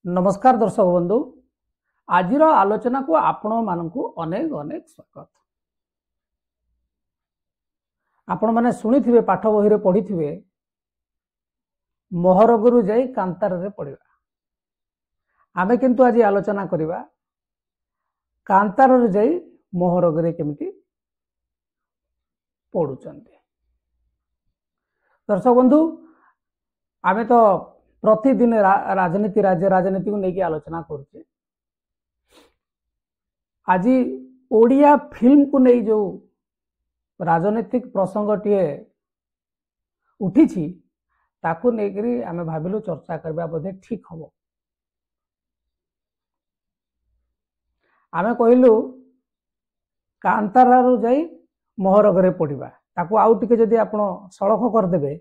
नमस्कार दर्शक बंधु आज आलोचना को आपण मानक अनेक अनेक स्वागत। आपण माने शुणी पाठ बही रे पढ़ी थे मोहरगुरु जाई कांतार रे पढ़ा। आमे किंतु आज आलोचना करिबा कांतार रे जाई मोहरगरे केमिति पढ़ुचंती। दर्शक बंधु आमे तो प्रतिदिन राजनीति राज्य राजनीति को लेकिन आलोचना करुचे। आज ओडिया फिल्म को नहीं जो राजनीतिक प्रसंग टे उठी ताकू लेकिन आमे भाविलु चर्चा करबा बोधे ठीक हम। आमे कहलु कांतारारु जाई मोहरगरे पढ़िबा ताकू आउ टिके जदि आपण सड़क करदेबे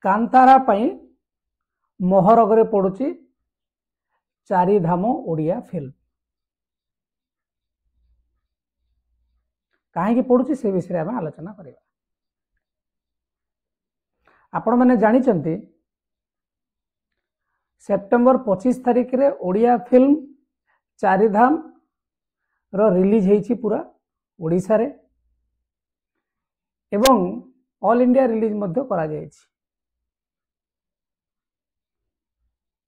कांतारा पई मोहरगरे पड़ुची चारिधाम ओडिया फिल्म कहीं पड़ुची से विषय में आलोचना करिबा। आपण माने जानी चंती सेप्टेम्बर 25 तारिख रे ओडिया फिल्म चारिधाम रो रिलीज हेची पूरा ओडिशा रे एवं ऑल इंडिया रिलीज मध्य करा जायछि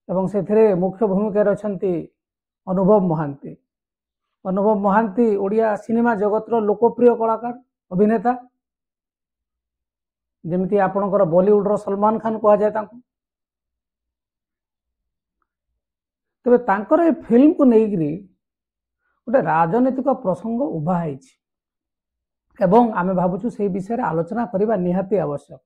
एवं से मुख्य भूमिका रचंती अनुभव महांती। अनुभव महांती ओडिया सिनेमा जगत रो लोकप्रिय कलाकार अभिनेता जेमती आपणकर बॉलीवुड रो सलमान खान कहा जाए तांको। तबे तांकर ए फिल्म को नेइकरी गोटे राजनीतिक प्रसंग उभा हैछि एवं आमे भाबुछु से विषय आलोचना करिबा निहाती आवश्यक।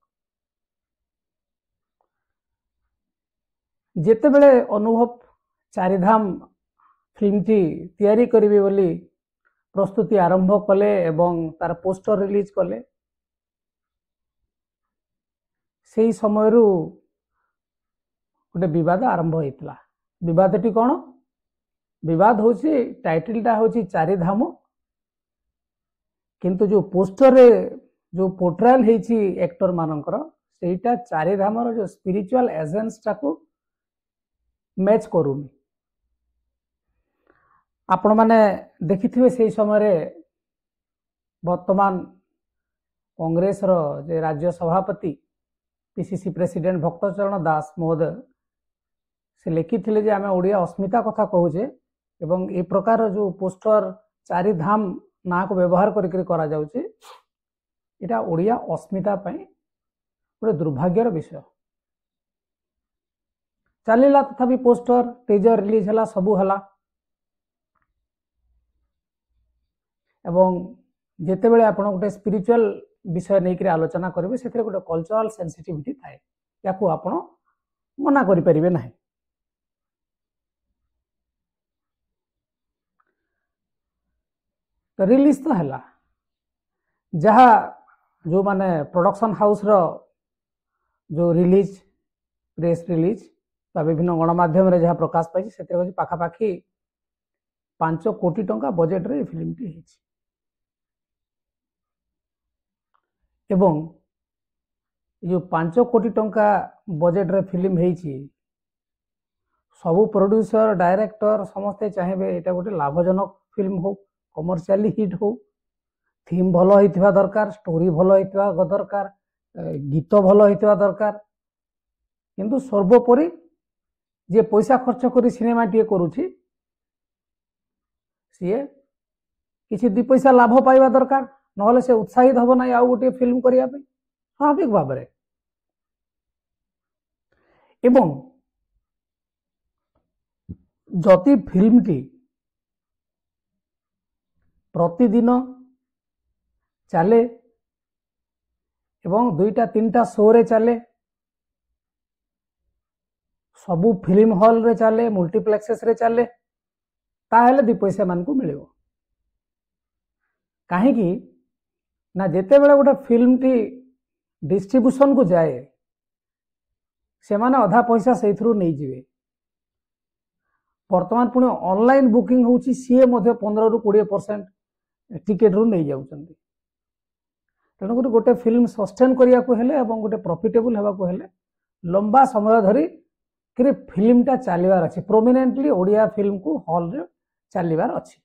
जेते बेले अनुभव चारिधाम फिल्म टी तैयारी करिवे बोली प्रस्तुति आरंभ कले एवं तार पोस्टर रिलीज कले सेही समय गोटे विवाद आरंभ होइतला। विवादटी कौन? विवाद होची टाइटल टा होची चारिधाम किंतु जो पोस्टर रे जो पोर्ट्रायल हेची एक्टर मानकर सेटा चारिधाम रो जो स्पिरिचुअल एसेंस टाको मैच करूनी। आपण माने देखिथिबे से समय वर्तमान कांग्रेस रो जे राज्य सभापति पीसीसी प्रेसिडेंट भक्तचरण दास महोदय से लिखिथिले जे आमे ओडिया अस्मिता कथा कहूचे एवं ए प्रकार जो पोस्टर चारिधाम ना को व्यवहार करिक करा जाउचे एटा ओडिया अस्मिता पई गोटे दुर्भाग्यर विषय। चलिला तथापि पोस्टर टीजर रिलीज हला सबू हला एवं जेते बेले आपण गोटे स्पिरिचुअल विषय नहीं आलोचना करेंगे से गोटे कल्चरल सेंसिटिविटी थाए याकू आपण मना करि परिबे नाही। तो रिलीज तो हला जहा जो माने प्रोडक्शन हाउस रो जो रिलीज प्रेस रिलीज विभिन्न गणमाध्यम रे जहाँ प्रकाश पाई से पाखापाखि 5 कोटी टंका बजेट रे फिल्म टी हेछि एवं जो 5 कोटी टंका बजेट रे फिल्म हेछि सबु प्रोड्यूसर डायरेक्टर समस्ते चाहेबे एटा गोटे लाभजनक फिल्म हो कमर्शियली हिट हो थीम भलो होइतिबा दरकार स्टोरी भलो होइतिबा दरकार गीत भलो होइतिबा दरकार किंतु सर्वोपरि जे पैसा खर्च करी सिनेमा टी करूची सी किसी 2 पैसा लाभ पाइबा दरकार नहले से उत्साहित हबो ना आउ गोटे फिल्म करिया पे स्वाभाविक भाव रे। एवं जति फिल्म टी प्रतिदिन चले एवं 2-3टा शो रे चले सबू फिल्म हॉल रे चले मल्टीप्लेक्सेस रे चले ताहेले 2 पैसा मान को मिलिबो काहे कि ना जेते बेले गोटे फिल्म टी डिस्ट्रीब्यूशन को जाए से माने आधा पैसा सेथरु नहीं जिवे। वर्तमान पुणे ऑनलाइन बुकिंग होची सीए मध्ये 15-20% टिकेट रु नहीं जाउचंदी। तेणुक गोटे फिल्म सस्टेन करिया को हेले एवं गोटे प्रॉफिटेबल हेबा को हेले लंबा समय धरी कि फिल्मटा चलवार अच्छे प्रोमिनेंटली ओडिया फिल्म को हॉल रे चलवार अच्छे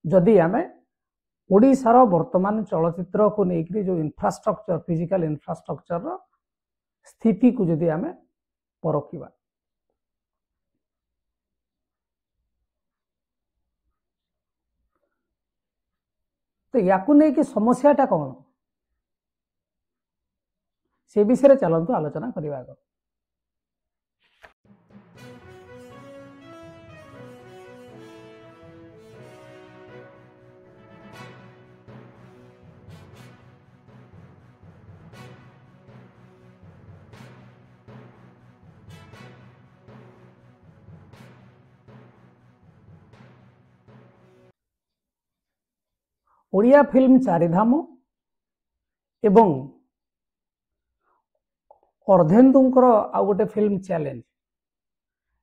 जदि आम ओडिशार वर्तमान चलचित्र को लेकर जो इंफ्रास्ट्रक्चर फिजिकल इंफ्रास्ट्रक्चर स्थिति को जदि आम परखिबा तो या समस्याटा कौन से विषय चलतु आलोचना करवा। ओडिया फिल्म चारिधाम एवं अर्धेन्दुंकर आउ गोटे फिल्म चैलेंज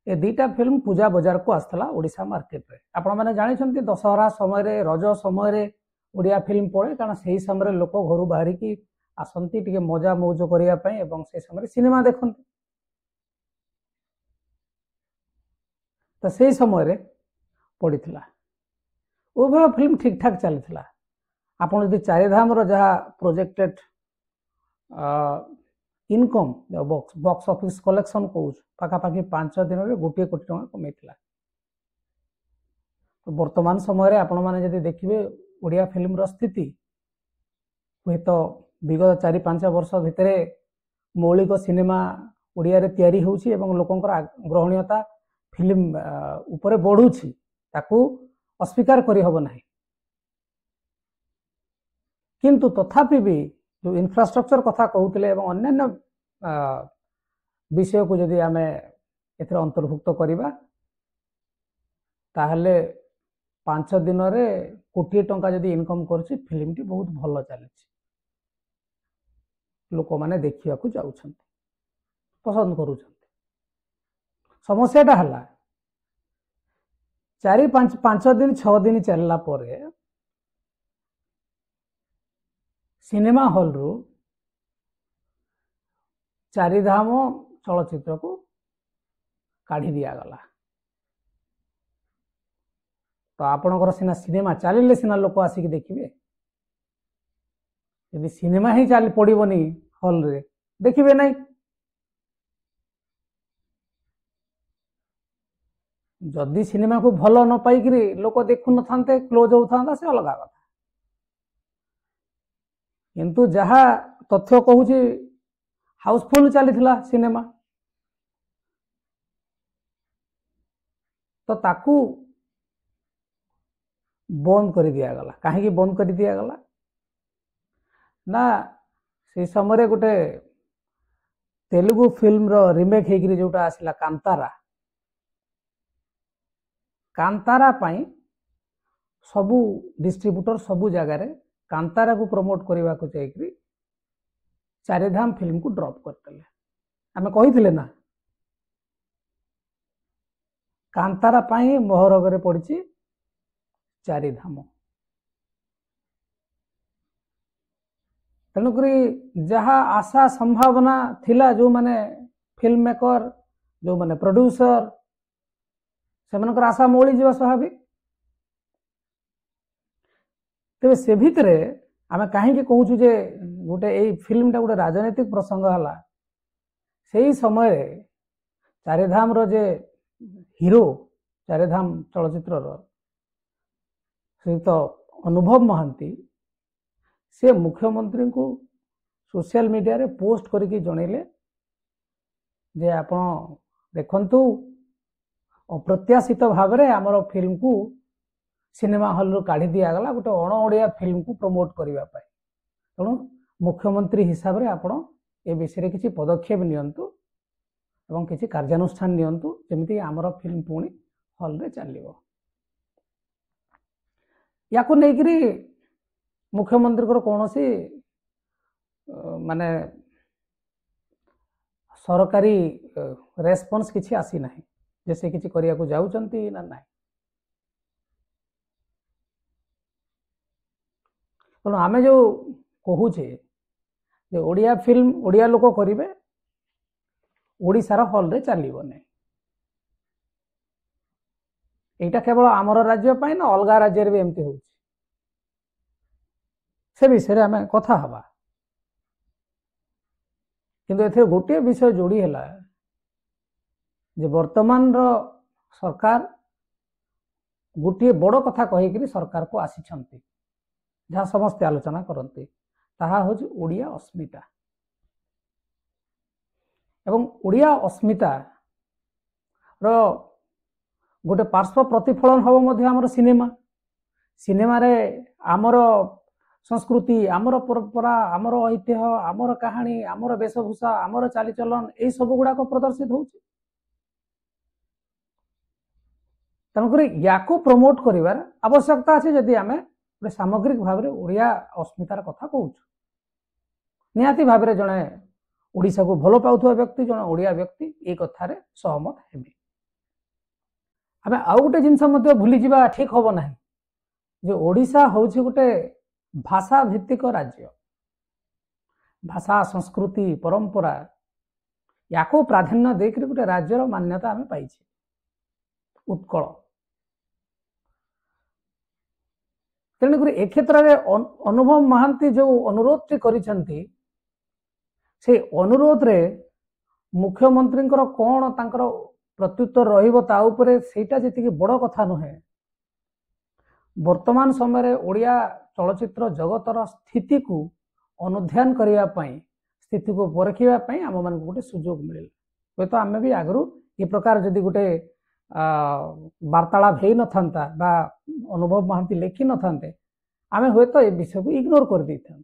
ए दुईटा फिल्म पूजा बाजार को आसला ओडिशा मार्केट रे आपण माने जानिछंती दशहरा समय रज समय ओडिया फिल्म पड़े कारण से समय लोक घर बाहर की आसंती टिके मजा मौज करने एवं से समय सिनेमा देखते तो से समय पड़ता उभय फिल्म ठीक ठाक चली आपड़ जो चारिधाम जहाँ projected income box office collection कौच पाखापाखि 5 दिन में 1 कोटी टका कमे तो वर्तमान समय आपण मैंने देखिए ओडिया फिल्म स्थिति हुए तो विगत 4-5 वर्ष भितर मौलिक सिनेमा ओडिया रे तैयारी होउछि एवं लोकंकर ग्रहणीयता फिल्म उपरे बढ़ुछि ताकू अस्वीकार करि हबो नाही किंतु तथापि भी जो इंफ्रास्ट्रक्चर कथा कहते एवं अन्यान्य विषय को जदि आम एथरे अंतर्भुक्त करिबा ताहले 5 दिन रे 1 कोटी टंका जदि इनकम करछि फिल्म टी बहुत भल चली लोक माने देखिया को जाउछंती पसंद करूछंती समस्याटा हला 4-5 दिन 6 दिन चलला परे सिनेमा हॉल रू चारिधाम चलचित्र को काढ़ी दिया गला तो आपणकर सिना सिनेमा चलिले सिना लोक आसिक देखिए यदि सिनेमा ही चली पड़ोनी हॉल रे देखिए नहीं जदि सिनेमा को भल न पाई लोक देखु न थांते क्लोज होता से अलग कथा किंतु जहाँ तथ्य कहूँ हाउसफुल चली सिनेमा तो ताकू बंद कर दिया गला कहीं बंद कर दिया गला ना से समय गोटे तेलुगु फिल्म रो रिमेक होगी जोटा आसला कांतारा पाई सबू डिस्ट्रीब्यूटर सबू जगार कांतारा को प्रमोट करने को चाहिए चारिधाम फिल्म को ड्रॉप करते आम कही ना कांतारा पाई मोहरगरे पड़ी चारिधाम तेणुक जहाँ आशा संभावना थिला जो माने फिल्म मेकर जो माने प्रोड्यूसर से आशा मौली जा स्वाभाविक तेरे से भितर आम कहीं कहूँ जे गोटे यही फिल्मटा गोटे राजनैतिक प्रसंग है से समय चारिधाम जे हीरो चारिधाम चलचित्र श्रीयुक्त अनुभव महांती से मुख्यमंत्री को सोशल मीडिया रे पोस्ट करके जनइले जे आपण देखंतु अप्रत्याशित भाव में आमर फिल्म को सिनेमा हॉल रू काढ़ी दिया गला गोटे अण ओडिया फिल्म को प्रमोट करने तेणु मुख्यमंत्री हिसाब से आपण ए विषय किसी पदक्षेप नियंतु एवं किसी कार्यानुष्ठान नियंतु जमिति आमर फिल्म पुणी हॉल रे चलिबो याको नेकरी मुख्यमंत्री को कौन सी माने सरकारी रेस्पॉन्स किसी आसी ना जैसे किसी करिया को जाउचंती ना नहीं तेणु आमे जो कहूचे जे ओडिया फिल्म ओडिया लोक करिवे ओडिशार हॉल रे चलिबो नहीं एटा केवल आमर राज्य पाई ना अलग राज्य भी एमती हो से विषय आम कथा हवा किंतु एथे गोटे विषय जोड़ी है जे वर्तमान रो सरकार गोटे बड़ कथा कहीकि सरकार को आसी जहाँ समस्ते आलोचना करते ताहा हूँ ओडिया अस्मिता एवं ओडिया अस्मिता रो गोटे पार्श्व प्रतिफलन हम आमर सिनेमा सिनेमा रे आमर संस्कृति आमर परंपरा आमर ऐतिह्य आमर कहानी आमर वेशभूषा आमर चालीचलन यही सब गुड़ाक प्रदर्शित हो तेणुक या प्रमोट कर आवश्यकता अच्छे जदि आम गोटे सामग्रिक भाव में ओडिया अस्मितार कथा कहूँ निहाती भाव में जड़े ओडिशा को भल पाउथुवा व्यक्ति जड़े ओडिया व्यक्ति ये कथार सहमत हेबे आम आउ गोटे जिनस भूली जावा ठीक हम ना जो ओडिशा हूँ गोटे भाषा भित्तिक राज्य भाषा संस्कृति परंपरा या प्राधान्य देकर गोटे राज्यर मान्यता आम पाई उत्कल तेणुक ए क्षेत्र में अनुभव महांती जो अनुरोध करिसेंती से अनुरोध रे मुख्यमंत्री कौन तांकर प्रत्युत्तर रहिबो ता उपरे सेटा जेतिकी बड़ कथा नुहे वर्तमान समय ओडिया चलचित्र जगतर स्थिति को अनुध्यान करने स्थिति को परखिया आम मान गोटे सुजोग मिले हे तो आम भी आगु ये प्रकार जदि गोटे वार्तालाप हो न था बा अनुभव महांती लिखि न था आम हे तो ये विषय को इग्नोर कर दे था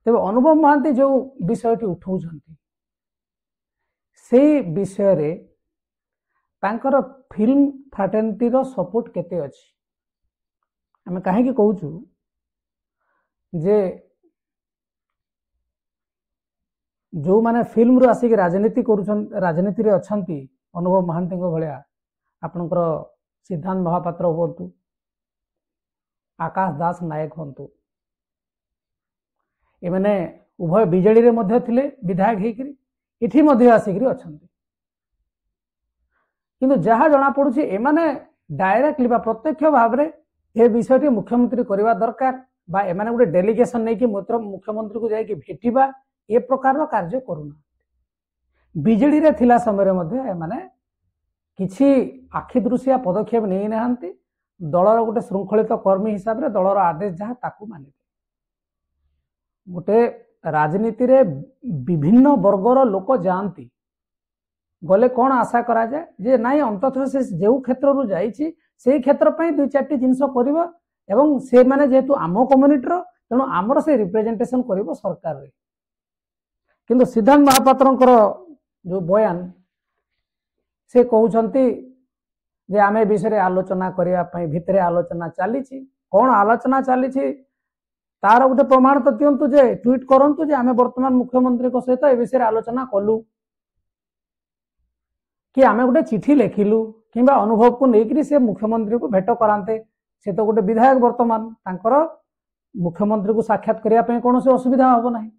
तेज अनुभव महांती जो विषयटी उठाऊँ से विषय रे तांकर फिल्म फ्राटर्निटी रो सपोर्ट केते अछि आम कहीं कहूँ जे जो माने फिल्म रो आसिक राजनीति राजनीति रे अछंती अनुभव महांती भलिया आपनकर सिद्धांत महापात्र होतु आकाश दास नायक होतु ए माने उभय बीजेडी रे मध्य थिले विधायक हेकरी इठी मध्य आसिक अछंती किंतु जहाँ जना पड़ुछि एमाने डायरेक्टली बा प्रत्यक्ष भाव में ये विषयटी मुख्यमंत्री करवा दरकार बा एमाने गोटे डेलीगेशन नहीं कि मुख्यमंत्री को जाइए भेटिबा ए प्रकार कार्य करूना बीजेडी रे थिला समय मध्ये एमाने किछि आखि दृश्या पदक्षेप नहीं नाहंती दलर गोटे श्रृंखलित कर्मी हिसाब रे दलर आदेश जहाँ ताकू मानिबे गोटे राजनीति रे विभिन्न वर्गर लोक जाती गले कौन आशा करा जाए जे नाई अंततः से जो क्षेत्र रु जाइछि से क्षेत्र पे दुई चार जिनस करिवो एवं से माने जेतु आम कम्युनिटी रो तेणु आमर से रिप्रेजेंटेशन करिवो सरकार रे किंतु सिद्धांत महापात्रंकर जो बयान से कहउछंती जे आमे विषय आलोचना करिया पई भितरे आलोचना चली कौन आलोचना चली तार गोटे प्रमाण तो दिंतु जे ट्वीट करंतु जे आमे वर्तमान मुख्यमंत्री को सहित ए विषय आलोचना कलु कि आमे गोटे चिठी लिखिलु कि अनुभव को लेकर से मुख्यमंत्री को भेट कराते से तो गोटे विधायक वर्तमान तांकर मुख्यमंत्री को साक्षात करने कौन से असुविधा हम ना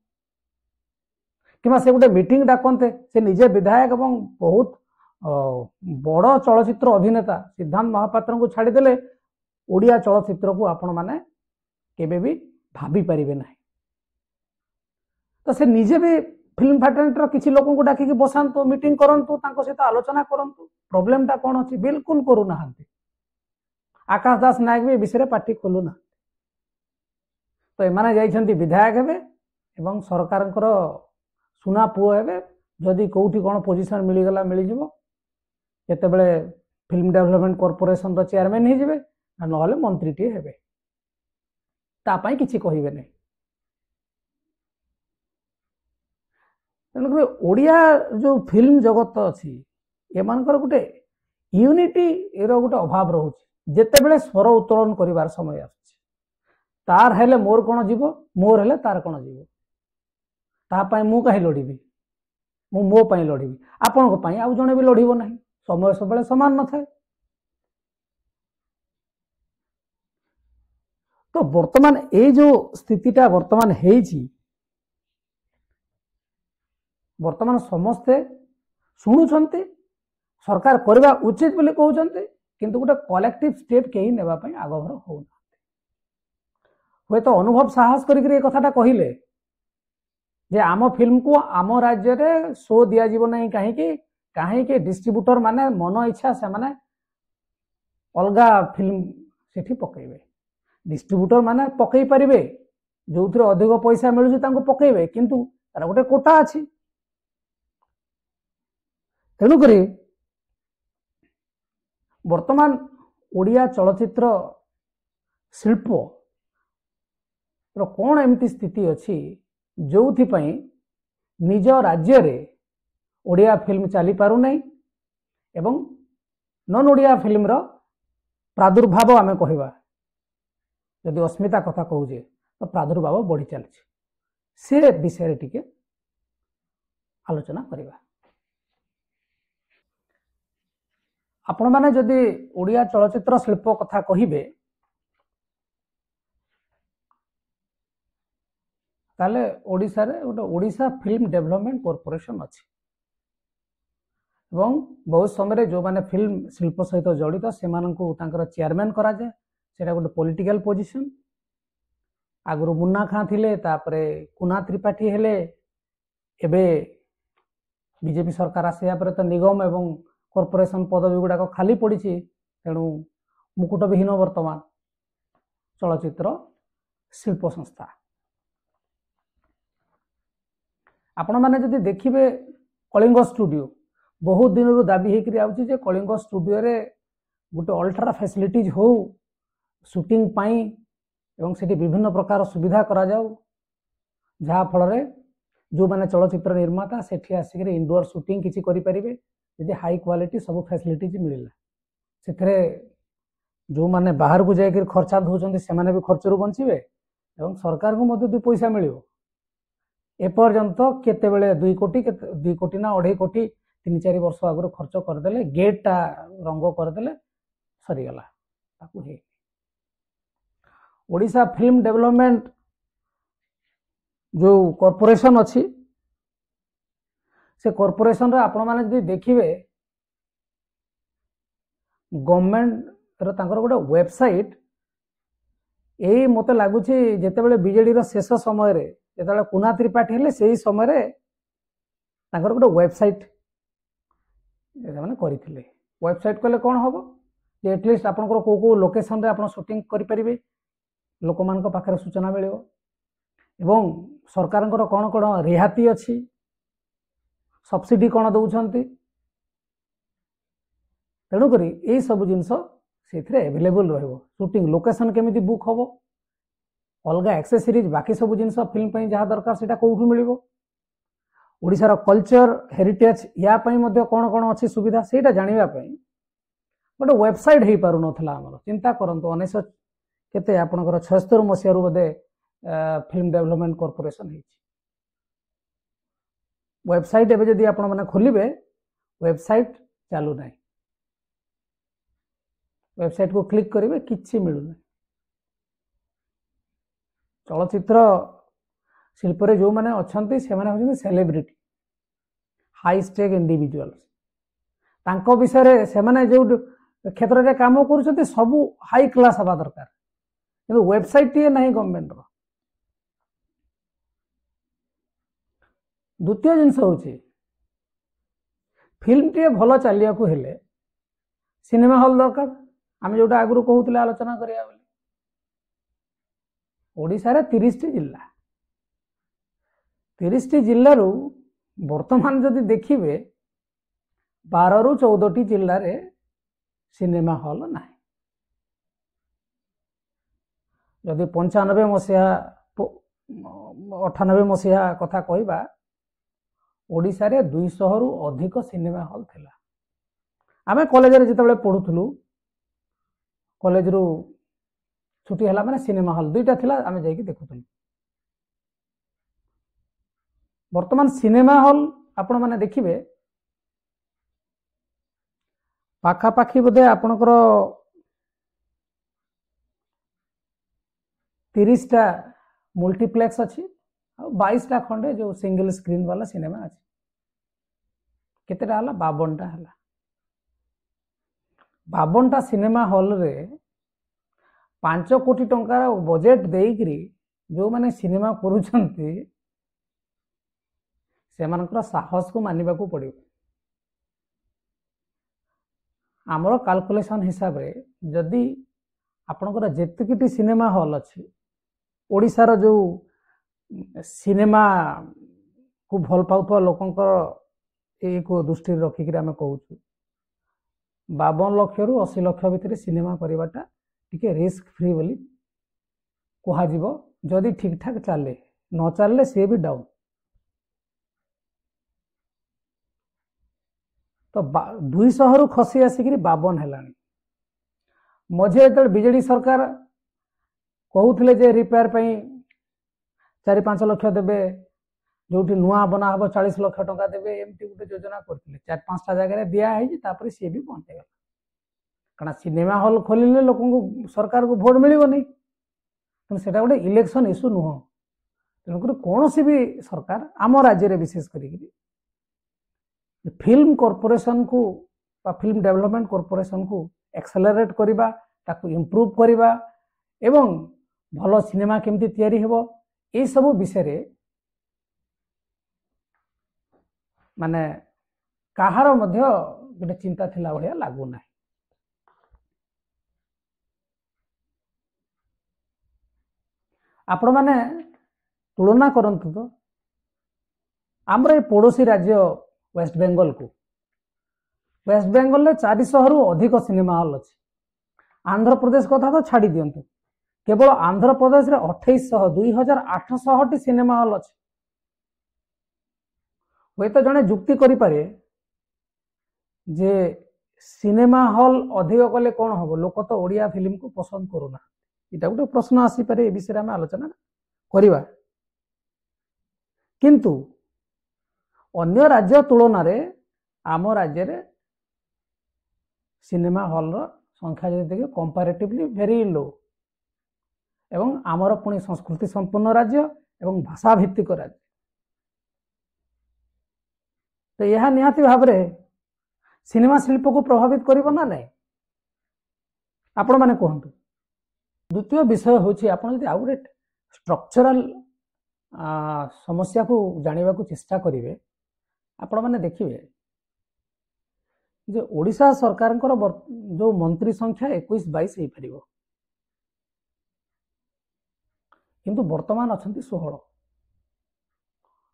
कि से गोटे मीटिंग डाकते से निजे विधायक और बहुत बड़ चलचित्र अभिनेता सिद्धांत महापात्र को छाड़देले ओडिया चलचित्र को आपण मैंने केबे भी भाभी पारे ना तो से निजे भी फिल्म फ्राटर्निटी किसी लोक को डाकिकी बसातु मीटिंग करंतु तांको सहित आलोचना करंतु प्रॉब्लम टा कौन अच्छी बिल्कुल करूना आकाश दास नायक भी विषय पार्टी खोलुना तो एमाने जाइछंती विधायक हेबे एवं सरकार सुना पुओ हेबे जदि कोठी कौन पोजिशन मिलगला मिलजिवो केतेबेले फिल्म डेवलपमेंट कॉर्पोरेशन रो चेयरमैन हे जिवे नहले मंत्री टी हेबे तापाई किछि कहिबे नै तेणुक ओडिया जो फिल्म जगत अच्छी एमानकर गोटे यूनिटी रो गोटे अभाव रोचे जेतेबेले स्वर उत्तोलन करिवार समय आछे तार हेले मोर कोन जीवो मोर हेले तार कोन जीवो ता पई मु काहे लड़ीबी मु मो पई लड़ीबी आपन को पई आउ जणे भी लड़ीबो नाही समय सबले समान न थाए तो वर्तमान ए जो स्थितिटा वर्तमान हेछि वर्तमान समस्ते शुणुंट सरकार करवा उचित बोली कहते किंतु गोटे कलेक्टिव स्टेप कहीं नेबा पई आगभर हो तो अनुभव साहस करिक कथाटा कहले जे आम फिल्म को आम राज्य रे शो दिया जीव नहीं कहीं डिस्ट्रीब्यूटर माने मन इच्छा से माने अलगा फिल्म सेठी पकेबे डिस्ट्रीब्यूटर माने पकई परिबे जो थरे अधिक पैसा मिलुछि तांको पकेबे किंतु तार गोटे कोटा अछि तेणु करी वर्तमान ओडिया चलचित्र शिल्प कौन एमती स्थिति अच्छी जो निज राज्य रे ओडिया फिल्म चली पारु नहीं एवं नॉन ओडिया फिल्म रो प्रादुर्भाव आमे कहवा यदि अस्मिता कथा कहूजे तो प्रादुर्भाव बढ़ी चली से विषय टिके आलोचना करवा आपण माने जदि ओडिया चलचित्र शिल्प कथा कहिबे ताले ओडिशा रे गोटे ओडिशा फिल्म डेवलपमेंट कॉर्पोरेशन अच्छी एवं बहुत समय जो माने फिल्म शिल्प सहित जड़ित से चेयरमैन करा जाए सेटा गोटे पॉलिटिकल पोजीशन आगु मुन्ना खां थिले तापरे कुना त्रिपाठी हेले एबे बीजेपी सरकार आसिया पर तो निगम एवं कॉर्पोरेशन पदवी गुड़ाक खाली पड़ी तेणु मुकुट विहीन वर्तमान चलचित्र शिल्प संस्था आपण माने जदि देखिबे कलिंग स्टूडियो बहुत दिन रो दाबी हेकरी आउची जे कलिंग स्टूडियो रे गोटे अल्ट्रा फैसिलिटीज हो शूटिंग पाई एवं सेठी विभिन्न प्रकार सुविधा करा जाऊ जहा फल रे जो माने चलचित्र निर्माता सेठी आसिक इंडोर शूटिंग किछि करि परिबे यदि हाई क्वालिटी सब फैसिलिटीज मिलला सेथरे जो माने बाहर को जाय खर्चा होचंती से माने भी खर्च रु बंचिबे एवं सरकार को मध्य 2 पैसा मिलिबो एपर्यंत केते बेले 2 कोटी ना 2.5 कोटी 3-4 वर्ष आगु खर्च करदेले गेट टा रंग करदेले सरी गला ताकू हे ओडिशा फिल्म डेवलपमेंट जो कॉर्पोरेशन अच्छी से कॉर्पोरेशन रे आपण माने जदि देखिबे गवर्नमेंट रो तांकर गोटे वेबसाइट एई मते लागुछि जेते बेले बीजेडी रो शेष समय रे जेते कुना त्रिपाठी हेले सेही समय रे तांकर गोटे वेबसाइट माने करिथिले वेबसाइट कले कोन होबो जे एटलिस्ट आपनकर को लोकेशन रे आपण शूटिंग करि परिबे लोक मान को पाखरे सूचना मिलिबो एवं सरकारंकर कोन कोन रिहाती अछि सब्सिडी कोन दउछंती तेणु करी ए सब जिंस सेथरे अवेलेबल रहबो शूटिंग लोकेशन केमिति बुक होबो अलगा एक्सेसरीज बाकी सब जिंस फिल्म पई जहा दरकार सेटा कोठु मिलिबो ओडिसा रो कल्चर हेरिटेज या पई मध्ये कोन कोन अछि सुविधा सेटा जानिबा पई गोटे वेबसाइट हे पारु नथला हमर चिंता करंतु 19 केते आपनकर 76 मसिया रु बदे फिल्म डेवलपमेंट कॉर्पोरेशन हे वेबसाइट एबे जदि आपण माने खोलिबे वेबसाइट चालू नाही वेबसाइट को क्लिक करेंगे किसी मिलू ना चलचित्र शिल्प रे जो माने अछंती से माने होछन सेलिब्रिटी हाई स्टेक इंडिविजुअल्स तांको विषय रे से माने जो क्षेत्र रे काम करूछंती सब हाई क्लास हवा दरकार किंतु वेबसाइट टी नाही गवर्नमेंट रो द्वितीय जिंस होछि फिल्म टी भलो चलिया को हेले सिनेमा हॉल दरकार आम जो आगु कहते आलोचना करिया ओडिशा रे 30 जिल्ला 30 जिल्ला रु वर्तमान जदि देखिबे 12 रु 14 जिल्ला रे सिनेमा हॉल ना जदि 95 मसिया 98 मसिया कथा कहबा ओडिशा रे 200 रु अधिक सिनेमा हॉल थिला आमे कॉलेज रे जितबे पढुथलु कॉलेज रु छुट्टी हला माने सिनेमा हॉल दुईटा थिला आमे जाई कि देखुथलु वर्तमान सिनेमा हॉल आपण माने देखिबे पाखा पाखी बदे आपनकर 30 टा मल्टीप्लेक्स अछि 22 टा खंडे जो सिंगल स्क्रीन वाला सिनेमा अछि केतेटा हला 52टा हला 52टा सिनेमा हॉल रे 5 कोटी टंकार बजेट देइकरी जो माने सिनेमा करूछंती से मानकर साहस को मानिबा को पड़ियो। आमर कैलकुलेशन हिसाब रे जदि आपनकर जेतिकिटी सिनेमा हॉल अछि ओडिसार जो सिनेमा को भल पाउथवा लोकंकर को दृष्टि रखिक आम कहूँ 52 लाख रु 80 लाख भितर सिनेमा करवाटा टिके रिस्क फ्री बोली कह जदि ठीक ठाक चले न चलले सी भी डाउन। तो 200 रु खसी आसिक 52 है मझे जो बीजेडी सरकार कहते जे रिपेयर 4-5 लाख देवे जो नुआ बना हम 40 लाख टंका देवे एमती गोटे योजना करते 4-5टा जगह दिखाई सी भी बंद हो कारण सिनेमा हॉल खोलिले लोक सरकार को भोट मिल नहीं तेणु से गोटे इलेक्शन इश्यू नुह तेणुक कौन सी भी सरकार आम राज्य में विशेष कर फिल्म कॉर्पोरेशन को फिल्म डेवलपमेंट कॉर्पोरेशन को एक्सेलरेट करवा ताकू इम्प्रूव करवा एवं भल सिनेमा केमती तैयारी हेबो ए सब विषय माने कहार मध्य गोटे चिंता थिला भलिया लागू ना। आपण माने तुलना करंतु तो आमर ए पड़ोसी राज्य वेस्ट बेंगल को वेस्ट बेंगल में 400 रु अधिक सिनेमा हॉल अच्छे। आंध्र प्रदेश कथा तो छाड़ी दियंतु केवल आंध्र प्रदेश रे 2800 सिनेमा हॉल अच्छे। वे तो जड़े जुक्ति करें जे सिनेमा हॉल अधिक कले कौन हम लोक तो ओडिया फिल्म को पसंद करूना यहाँ गोटे प्रश्न आसीपे ए विषय में आलोचना करवा किंतु अन्य राज्य तुलन में आम राज्य रे सिनेमा हॉल संख्या जो देखिए कंपैरेटिवली वेरी लो एवं आमर पुणी संस्कृति संपन्न राज्य एवं भाषा भित्तिक राज्य तो यह निहाती भाव में सिनेमा शिल्प को प्रभावित करिबो ना नहीं आपण माने कहंतु। द्वितीय विषय होछि आपण यदि आउ गोटे स्ट्रक्चरल समस्या को जानिबा को चेष्टा करिवे आपण माने देखिए जे ओडिशा सरकार जो मंत्री संख्या 21-22 हो पार किंतु वर्तमान अच्छा 16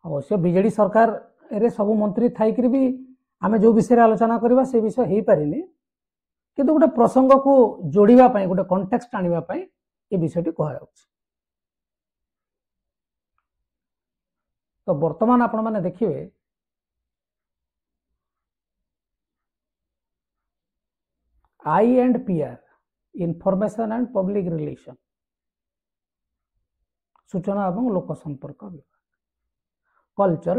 अवश्य बीजेडी सरकार रे सब मंत्री थाइकरी भी आमे जो विषय आलोचना करबा से विषय हो पारिनी किंतु गोटे प्रसंग को जोड़िबा पई गोटे कॉन्टेक्स्ट आनिबा पई ए विषयटी कहा जाउछ। तो वर्तमान आपण माने देखिए I&PR information and public relation सूचना एवं लोक संपर्क विभाग कल्चर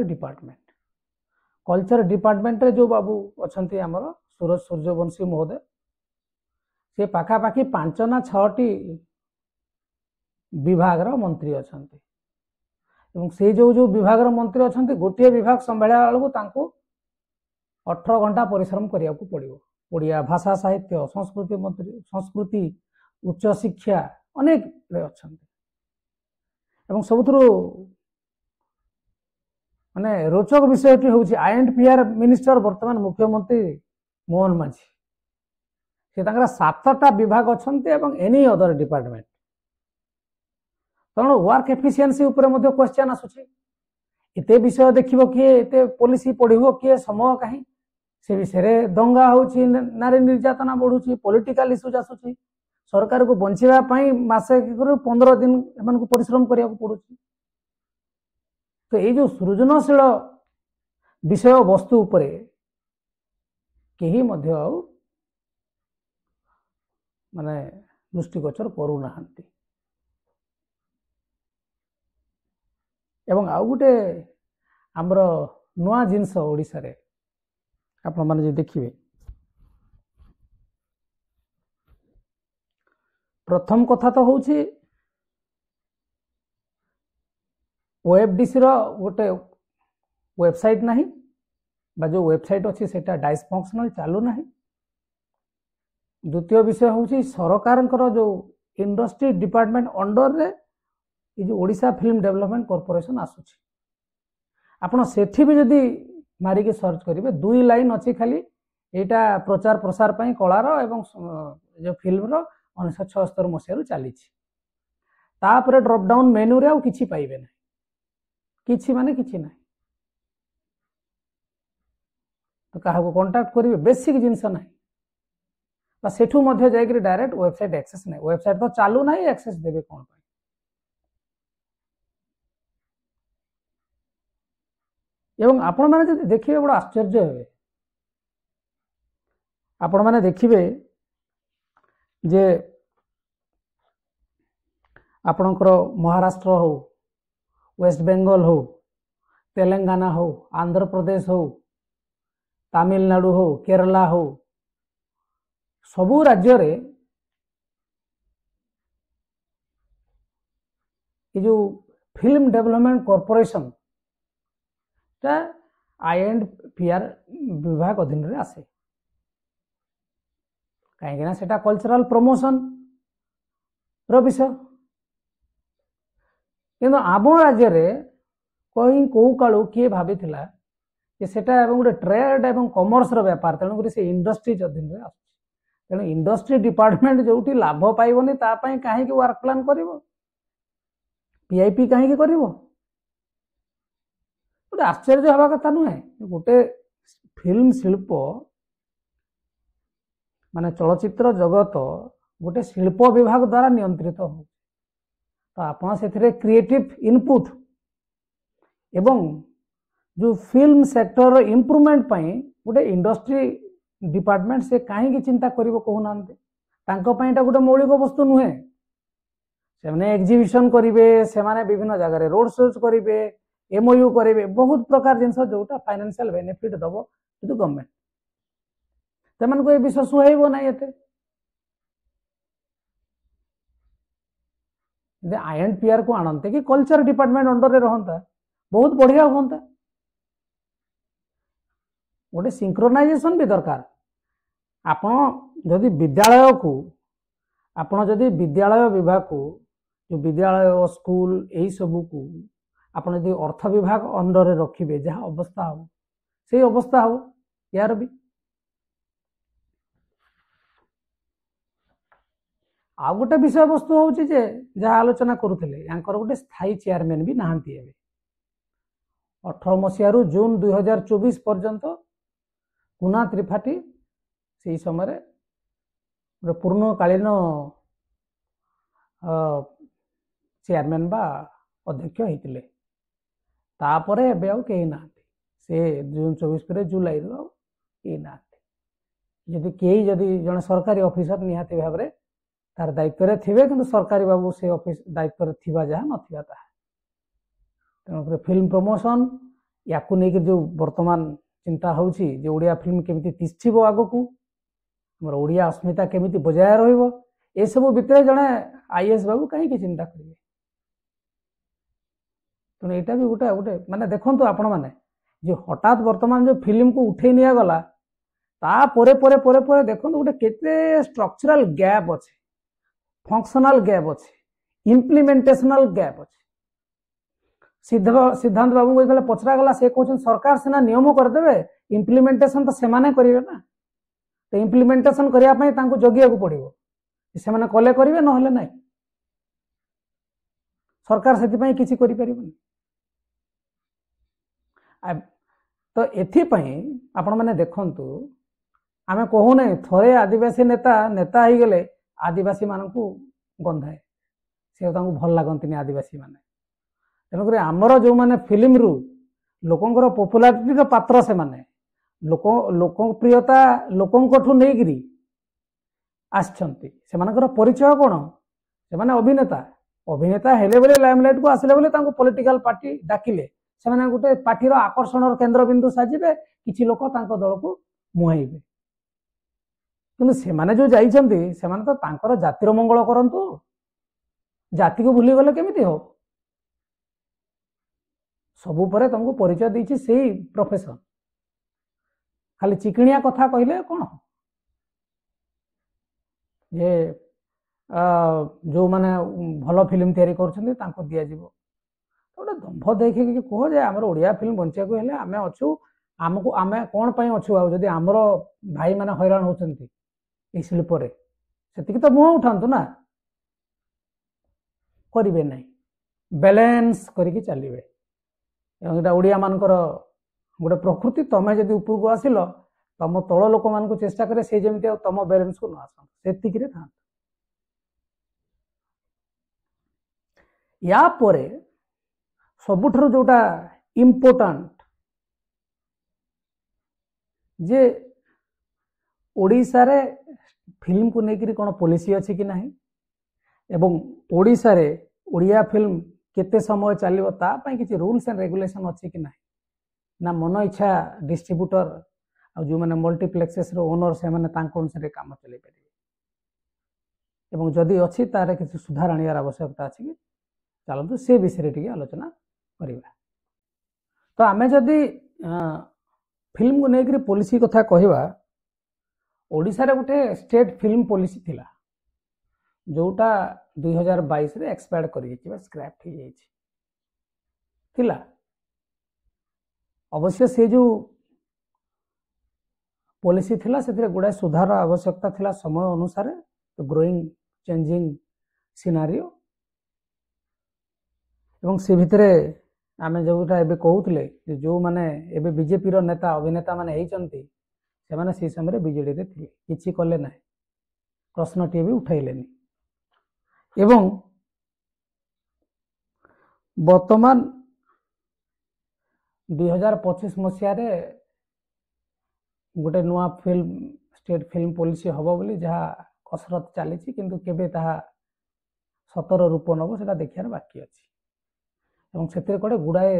डिपार्टमेंट रे जो बाबू अच्छा आमर सूरज सूर्यवंशी महोदय से पाखापाखि 5 ना 6टी विभाग मंत्री अच्छा से जो विभाग मंत्री अच्छा गोटे विभाग संभाला बेलू 18 घंटा परिश्रम करिया को पड़िबो। ओडिया भाषा साहित्य संस्कृति मंत्री संस्कृति उच्च शिक्षा अनेक अच्छा एवं सबुथुरु माने रोचक विषय हूँ I&PR मिनिस्टर वर्तमान मुख्यमंत्री मोहन माझी से 7टा विभाग अच्छा एनी अदर डिपार्टमेंट तेणु वर्क एफिशिएंसी उपरे मध्य क्वेश्चन आसुची एते विषय देखिबो किए एते पॉलिसी पढ़िबो किए समय कहीं से विषय दंगा होची नारी निर्यातना बढ़ुची पॉलिटिकल इश्यूज आसुची सरकार को बंचिबा पई मासे 15 दिन एमान को परिश्रम करिया को पड़ुची। तो ये जो सृजनशील विषय वस्तु उपरे केही मध्य माने दृष्टिगोचर करू नाहंती एवं आउ गोटे आमर नुआ जिनस ओडिसा रे आपण माने जे देखिबे प्रथम कथा तो होची ओएफडीसी रो गोटे वेबसाइट नहीं जो वेबसाइट अच्छी सेटा डाइसफंक्शनल चालू ना। द्वितीय विषय हूँ सरकार जो इंडस्ट्री डिपार्टमेंट अंडर रे ये जो ओडिशा फिल्म डेवलपमेंट कॉर्पोरेशन आसुची आपण सेठी भी जदि मारिके सर्च करेंगे 2 लाइन अच्छी खाली यहाँ प्रचार प्रसार पर कलार एवं जो फिल्म 1976 मसीह चली ड्रप डाउन मेन्यू रे किछि पाइबे ना किछि माने किछि ना तो क्या कांटेक्ट करेंगे बेसिक जिनस ना सेठू मध्य जाइए डायरेक्ट वेबसाइट एक्सेस नहीं वेबसाइट तो चालू ना एक्सेस देवे कौन एवं आपण मैंने जब देखिए बड़ा आश्चर्य हे आपण मैंने देखिए जे आपणकर महाराष्ट्र हो वेस्ट बेंगल हो तेलंगाना हो आंध्र प्रदेश हो तमिलनाडु हो केरला हो सबू राज्य रे ये जो फिल्म डेवलपमेंट कॉर्पोरेशन INPR विभाग अधीन रे आसे कहीं सेटा कल्चरल प्रमोशन रो विषय किंतु आम राज्य रे कहीं कौ कालू किए भाभी कि सेटा गोटे ट्रेड एवं कॉमर्स रो व्यापार तेणुक से इंडस्ट्रीज अधीन रे आसुची तेणु इंडस्ट्री डिपार्टमेंट जो लाभ पाइबनी कहीं वर्क प्लान कर PIP कहीं कर गोटे आश्चर्य हवा कथा नुहे गोटे फिल्म शिल्प माने चलचित्र जगत गोटे शिल्प विभाग द्वारा नियंत्रित हो तो आपन से क्रिएटिव इनपुट एवं जो फिल्म सेक्टर इम्प्रूवमेंट गोटे इंडस्ट्री डिपार्टमेंट से कहीं चिंता करिवो कहूना गोटे मौलिक वस्तु नुहे से एग्जिबिशन करेंगे से विभिन्न जगह रोड शोज करेंगे MOU करेंगे बहुत प्रकार जिनस जोटा फाइनेंशियल बेनिफिट दब कि गवर्नमेंट से ये विषय सुहाइब ना ये INPR को आणते कि कल्चर डिपार्टमेंट अंडर रे रहंता बहुत बढ़िया होता गोटे सिंक्रोनाइजेशन भी दरकार आपण जदि विद्यालय को आपण जदि विद्यालय विभाग को जो विद्यालय स्कूल यही सबू को आपण यदि अर्थ विभाग अंडर रे रखिबे जहाँ अवस्था हो से अवस्था हो यार भी आ गोटे विषय वस्तु हूँ जहाँ आलोचना करुले यांकर गोटे स्थायी चेयरमैन भी नहांती है 18 मसीह जून 2024 पर्यंत कुना त्रिपाठी से समय गोटे पूर्णकालीन चेयरमैन बा अध्यक्ष होते तापर एबे आउ कहीं ना से जून 24 पर जुलाई रू कहीं ना जदि कई जदि जन सरकारी ऑफिसर निहाती भाव में तार दायित्व थे कि सरकारी बाबू से ऑफिस दायित्व थी जहाँ ना तेणुक फिल्म प्रमोशन या जो वर्तमान चिंता होची जे ओडिया फिल्म केमिति तिष्ठिबो आगो को हमर ओडिया अस्मिता केमिति बजाय रहिबो ए सब भितर जने IAS बाबू कहीं की चिंता करिवे तो एटा भी गोटे गोटे माने देखंतु आपण माने जो हठात वर्तमान जो फिल्म को उठे निया गला ता परे परे परे परे देखंतु गोटे केते स्ट्रक्चरल गैप अछि फंक्शनल गैप अच्छे इम्प्लीमेंटेशनल गैप अच्छे सिद्धांत बाबू को पचरा गला से कहते सरकार सीना नियम करदे इम्प्लीमेंटेशन तो सेमाने करेंगे ना तो इम्प्लीमेंटेशन करने जगिया पड़ो से कले करेंगे ना ना सरकार से किसी करें तो एथिपाई आपण मैंने देखंतु आमे कहू नहीं थोड़े आदिवासी नेता नेता ही गले आदिवासी मानक गंधाए से भल लगती आदिवासी माने तेणुक आमर जो मैंने फिल्म रु लोकंर पॉपुलारिटी पात्र से माने लोकप्रियता लोकंठू नहीं आसछंती सेमानकर परिचय कौन से माने अभिनेता अभिनेता हेले बेले लाइमलाइट को आसले बेले पॉलिटिकल पार्टी डाकिले से गोटे पार्टीर आकर्षण केन्द्र बिंदु साजिबे किछि लोक दल को मुहाइबे किंतु सेमाने जो जाइछंती सेमाने तो तांकर जातिर मंगल करंतु जाति को भूली गले केमिति हो सबु परे तुमको परिचय देछि सेही प्रोफेशन खाली चिकणिया कथा कहले कौन ये जो माने भल फिल्म तैयारी करुछन्ती तांको दिया जीवो गोटे दंभ देखिए कह जे आमर ओडिया फिल्म बंचा को हेले आमे अछु आमको आमे कौन पाई अछु आ जदि आमर भाई माने हैरान होचन्ती ए शिल्प रे सेतिक तो मुह उठांतु ना करिवे नहीं बैलेंस करिकी चलिए एटा ओडिया मानकर गोटे प्रकृति तमें जदि उपरको आसिल तम तल लोक मान चेष्टा करे से जमी तम बैलेंस को न आस से था या परे सबुठारु जोटा इम्पोर्टांट जे ओडिशा रे फिल्म को लेकर कौन पॉलिसी अच्छी कि नहीं एवं ओडिशा रे ओडिया फिल्म केते समय चलिबो ता पई किछि रूल्स एंड रेगुलेशन अच्छी कि नहीं ना मन इच्छा डिस्ट्रीब्यूटर आ जो माने मल्टीप्लेक्सेस रो ओनर से माने तांको अनुसार काम चलै परिबे एवं जदि अच्छी तार किछि सुधार आनियार आवश्यकता अछि कि चलतु से विषय टी आलोचना करवा तो आम जदि फिल्म को लेकर पॉलिसी कथा कहवा ओडिशा रे गोटे स्टेट फिल्म पॉलिसी थिला जोटा 2022 रे एक्सपायर कर स्क्रैप हो थिला अवश्य से जो पॉलिसी थिला से गुड़ाए सुधार आवश्यकता थिला समय अनुसार तो ग्रोइंग चेंजिंग सिनारियो एवं से भितरे आमे जोटा एबे कहूतले जो माने एबे बीजेपी रो नेता अभिनेता माने हेचंती से माने से समय बीजेडी रे थिले किछि कले नै प्रश्न टी भी उठाइलेनी एवं वर्तमान 2025 मसिया रे गोटे नुआ फिल्म स्टेट फिल्म पॉलिसी हबो बोली जहा कसरत चली किंतु केबे ताहा सतर रूप नब सेटा देखियार बाकी अछि एवं से कड़े गुड़ाए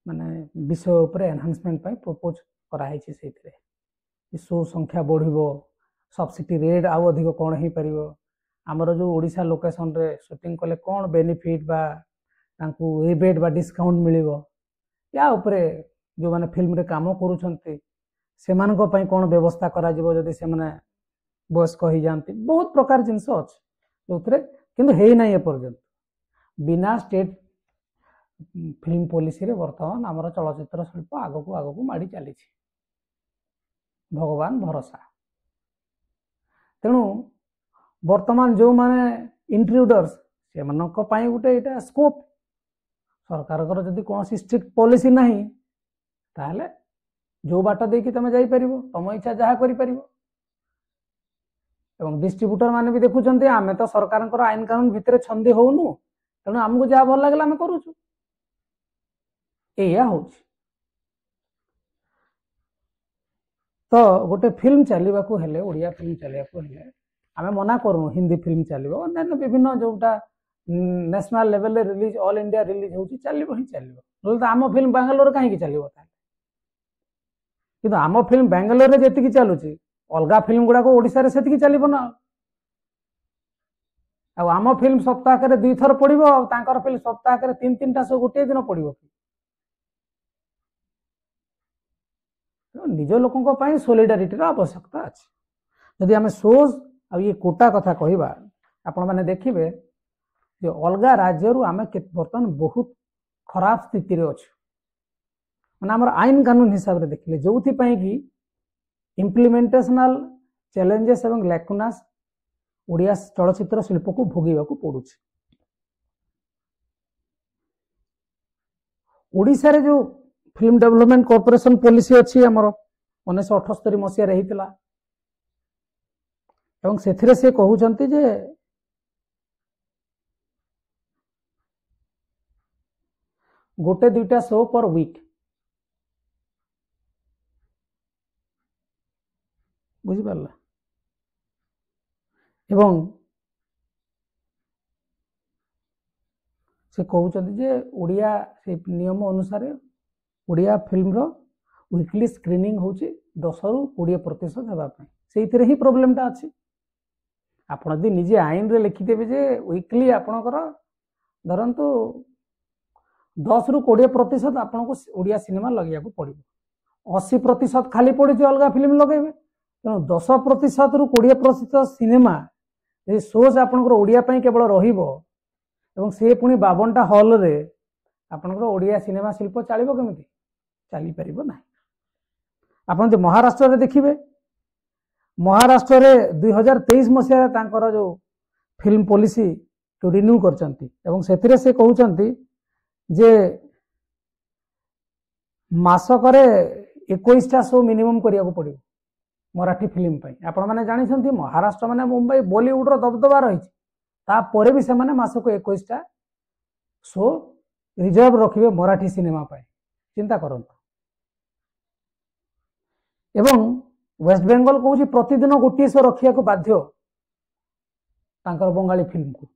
माने विषय उपरे एनहांसमेंट पाई प्रपोज कराई से शो संख्या बढ़िबो सब्सिडी रेट आउ अधिक कौन हो पारिबो आमर जो ओडिशा लोकेशन रे शूटिंग कले कौन बेनिफिट बा तांकू रिबेट बा डिस्काउंट मिलिबो या उपरे जो माने फिल्म रे काम करूछंती सेमानको पई कौन व्यवस्था करा जिवो जदि से माने वयस्क हो जाती बहुत प्रकार जिनस अछि जोतरे किंतु हेई नै ए पर्यंत बिना स्टेट फिल्म पॉलिसी रे वर्तमान आमर चलचित्र शिल्प आगक माड़ी चली भगवान भरोसा तेणु वर्तमान जो माने इंट्रूडर्स से मानक पई गुटे एटा स्कोप सरकार कर जदि कौन स्ट्रिक्ट पॉलिसी नहीं ताहले जो बाट देकी तमे जाई परिबो तम इच्छा जहा करि परिबो एवं डिस्ट्रीब्यूटर माने भी देखुचंती आमे तो सरकार कर आईन कानून भितरे छंदी होउनु तेणु आमको जहाँ भल लगे आम करूँ या हूँ तो गोटे फिल्म चलने को हेले ओडिया फिल्म चलने को हेले आम मना करूँ हिंदी फिल्म चलो अन्य विभिन्न जोटा national level release all India release हो चलो ही चलो तो आम फिल्म बांगालोर कहीं चलो कि आम फिल्म बांगालोर में जी चलुची अलग फिल्म गुड़ाक ओडिशा रे सेतिकी चलिबो ना आम फिल्म सप्ताह के 2 थर पड़ो तांकर फिल्म सप्ताह के 3-3टा शो गोटे दिन पड़ो निज लोकों पाई सोलिडारिटी आवश्यकता अच्छी जदि आम शोज आ ये कोटा कथा कहवा आपण मैंने देखिए जो अलग राज्य आम बर्तमान बहुत खराब स्थिति रे अच्छु माने आमर आईन कानून हिसाब से देखिले जो कि इम्प्लीमेंटेशनल चैलेंजेस एवं लैकुनास ओडिया चलचित्र शिल्प को भोगेबा को पड़ू ओडिशा रे जो फिल्म डेवलपमेंट कॉर्पोरेशन पॉलिसी अच्छी आमर 1978 मसीह रही एवं सेथिरे से कहउचंती जे गोटे 2टा शो पर वीक बुझी पारला एवं से कहउचंती जे ओडिया से नियम अनुसार ओडिया फिल्म रो वीकली स्क्रीनिंग होची 10 रु 20% हेबा पई सेइथिरे ही प्रॉब्लम टा अछि आपण यदि निजे आईन रे लिखि देबे जे वीकली आपणकर धरंतु 10 रु 20% आपन को ओडिया सिनेमा लगिया को पड़िबो 80% खाली पड़ी अलग फिल्म लगे तेणु 10% रु 20% सिनेमा सोज आपंकर ओडिया केवल रही सी पुणी 52टा हल रे आपंकर ओडिया सिनेमा शिल्प चलो केमी चली पार ना। आप महाराष्ट्र देखिए महाराष्ट्र रे 2023 मसीह जो फिल्म पॉलिसी तो रिन्यू कर से कहते जे मासक 21टा शो मिनिमम करिया को पड़ो मराठी फिल्म पाई। आपण माने जानी महाराष्ट्र माने मुंबई बॉलीवुड रो दबदबा रही तापर भी से मासक 21टा शो रिजर्व रखिए मराठी सिनेमा पाई चिंता करंतु। एवं वेस्ट बेंगल कहूँ प्रतिदिन गोटे शो रखिया को बाध्य तांकर बंगाली फिल्म को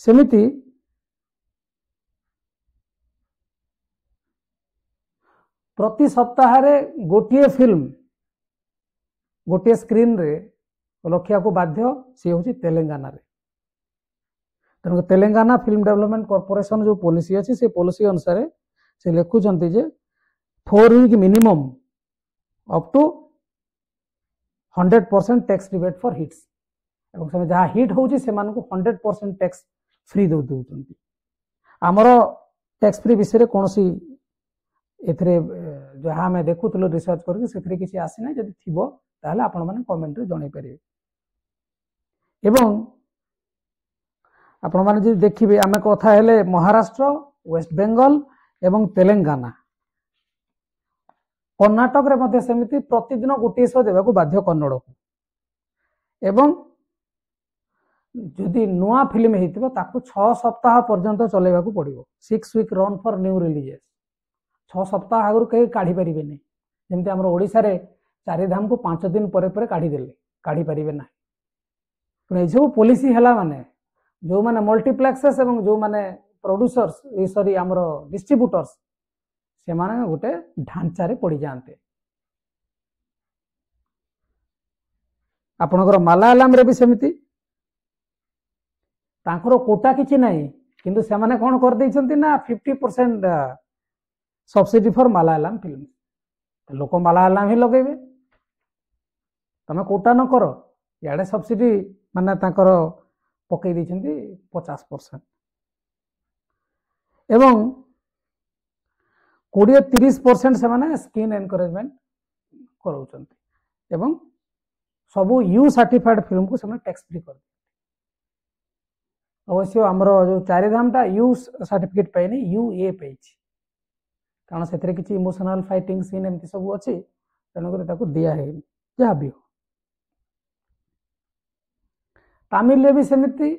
सेमिति प्रति सप्ताह रे गोटे फिल्म गोटे स्क्रीन रे रखिया को बाध्य सी हूँ तेलंगाना रे। तेणु तेलंगाना फिल्म डेवलपमेंट कॉर्पोरेशन जो पॉलिसी अच्छी से पॉलिसी अनुसार से लिखुंट जे 4 week minimum up to 100% tax rebate for hits एवं जहाँ हिट होची से 100% टैक्स फ्री दौरान आमर टैक्स फ्री विषय कौन सी एथरे जहाँ आम देखुलु रिसर्च करके किसी आसी ना जदि थी ताहले आपण माने कमेंट रे जणाई पारे। एवं आपण माने जे देखिबे आमे कथा हेले महाराष्ट्र वेस्ट बेंगल एवं तेलंगाना कर्नाटक रे मध्य सेमिति प्रतिदिन गोटे शो देवा को बाध्य कन्नड़ को एवं जदि नुआ फिल्म हेतिबो ताकू 6 सप्ताह पर्यंत चलेबा को पड़िबो 6 week run for new releases 6 सप्ताह आगु कहीं काढ़ी पारे नहीं जमती आम ओडिशा रे चारिधाम को 5 दिन पर काढ़ी पारे ना। ये सब पॉलिसी है माने जो माने मल्टीप्लेक्सेस एवं जो माने प्रोड्यूसर्स सॉरी आमर डिस्ट्रीब्यूटर्स से माने गोटे ढांचा रे पड़ जाते। आपणकर मालायालम रे भी सेमिति तांकर कोटा किछि नहीं किंतु से माने कोन कर दैछंती ना 50% सब्सिडी फॉर मालायालम फिल्म लोक मालायालम ही लगेबे तमे कोटा न करो याडे सब्सिडी माने तांकर पकई दैछंती 50% एवं 20-30% से माने स्किन एनकरेजमेंट कराउछंती एवं सबू यू सर्टिफाइड फिल्म को से टैक्स फ्री कर अवश्य आमर जो चारिधामटा यू सर्टिफिकेट पाइनी यू ए पाई कारण से किसी इमोशनल फाइटिंग सीन एमती सब अच्छी तेणुक दिया है जहाँ भी हो। तमिल भी सेमती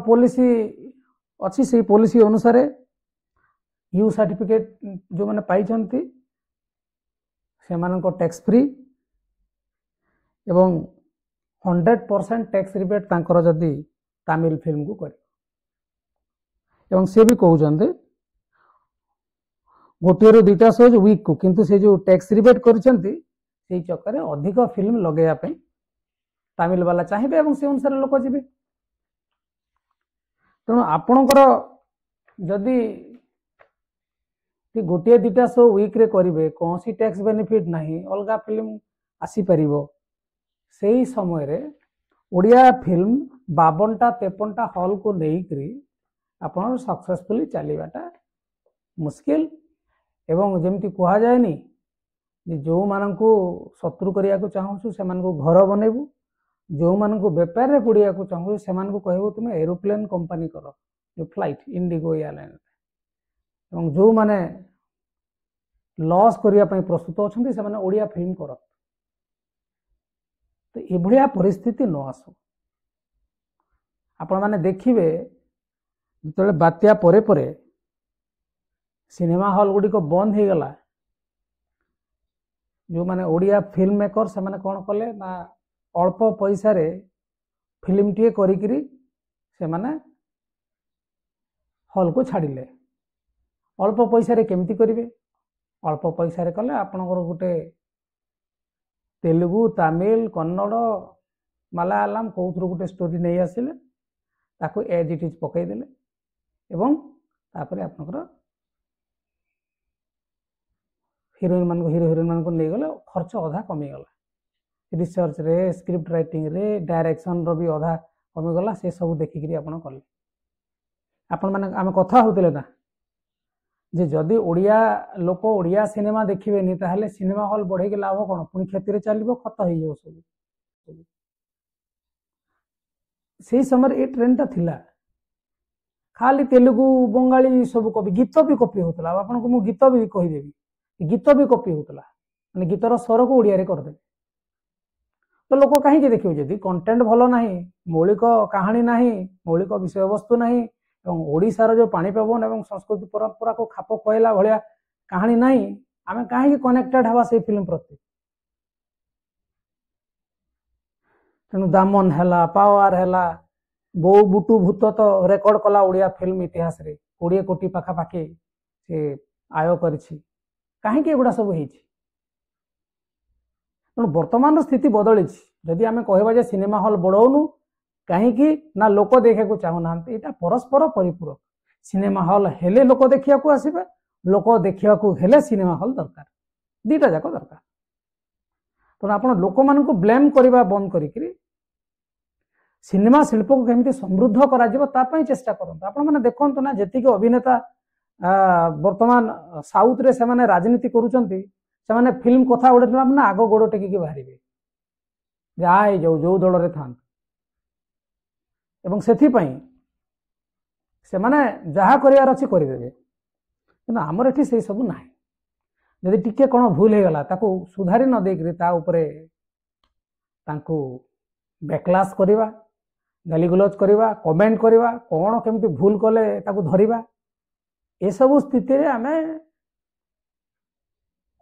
पॉलिसी अच्छी से पॉलिसी अनुसार यू सर्टिफिकेट जो मैंने पाई से टैक्स फ्री एवं 100% टैक्स रिबेट तांकर जदि तमिल फिल्म को कर एवं से भी कहते गोटे रू 2टा शो वीक को किंतु से जो टैक्स रिबेट कर चक्कर अधिक फिल्म लगेगा तमिल वाला चाहिए एवं से अनुसार लोक जी तेणु आपणकर जदि गोटे 2टा शो वीक रे करेंगे कौन सी टैक्स बेनिफिट नहीं अलग फिल्म आसीपर से ही समय रे ओडिया फिल्म 52टा 53टा हॉल को लेकरी आपण सक्सेसफुली चलवाटा मुश्किल एवं जमती कह जाएनि जो मानक शत्रु करने को चाहूँ से घर बनइबू जो मानक बेपार रे पड़िया को चाहूँ से कहबू तुम एरोप्लेन कंपनी कर जो फ्लाइट इंडिगो एयरलाइन एवं जो माने लॉस करने प्रस्तुत अच्छा से ओडिया फिल्म कर तो ये परिस्थिति न आसू आपण माने देखिए जो बात्या परे परे सिनेमा हॉल गुड़िक बंद हो गला जो माने ओडिया फिल्म मेकर से माने कौन कले ना अल्प पैसा रे फिल्म टे करिकरी से माने हॉल को छाड़िले अल्प पैसा रे केमती करिवे अल्प पैसा रे कले आपनकर गोटे तेलुगु तमिल कन्नड़ मलयालम कौथुर गोटे स्टोरी नहीं आसिले ताको एज इट इज पकई देले एवं तापरे आपनकर हिरोइन मान हिरो हिरोइन मान नहीं गले खर्च अधा कमीगला रिसर्च रे स्क्रिप्ट राइटिंग रे डायरेक्शन रो भी अधा कमीगला से सब देखिक आप कले आपण मैंने आम कथा होते ना जे जदि ओडिया लोक ओडिया सिनेमा देखिबेनी ताहले सिनेमा हॉल बढ़े के लाभ कौन पुणी क्षति चलो खत हो जाओ सब से समय ये ट्रेंड टा थिला खाली तेलुगु बंगाली सब कॉपी गीत भी कॉपी होता आपन को मु गीत भी कहीदेवी गीत भी कॉपी होता माने गीतर स्वर को ओडिया रे करदे तो लोक कहीं देखिए जदि कंटेंट भल ना मौलिक कहानी ना मौलिक विषय वस्तु ना ओडिशार जो पानी पवन और संस्कृति परंपरा को खाप खुआला भाया कहानी ना आम कहीं कनेक्टेड हवा से फिल्म प्रति तेणु दामन है पावर है बो बुटू भूत तो रेकर्ड कला ओडिया फिल्म इतिहास रे 20 कोटी पाखापाखि से आय कहीं एगुड़ा सब हो वर्तमान स्थिति बदली जदि आम कहवा सिनेमा हॉल बढ़ाऊनु कहीं ना लोक देखा को चाहूना यहाँ परस्पर परिपूरक सिनेमा हॉल हेले लोक देखा आसबे लोक देखा हेले सिनेमा हॉल दरकार दीटा जाक दरकार तेणु आप लोक मान ब्लेम करने बंद करी सिनेमा शिल्प को केमी समृद्ध कर चेष्टा करूँ आपण मैंने देखु ना जी अभिनेता वर्तमान साउथ रे से माने राजनीति करुचंती से माने फिल्म कथा उड़े ना आग गोड़ टेकिकी बाहर जाए जो जो दल रे था एवं सेथिपाई से माने जहा करियार अछि करिदेबे किंतु हमर एठी से सब नाही यदि टिके कोन भूल हे गला ताको सुधारी न देकरी ता ऊपरे तांको बैकलास करिवा गालीगुलज करिवा कमेंट करिवा कोन केमती भूल कले ताको धरिवा ए सब स्थिति रे आमे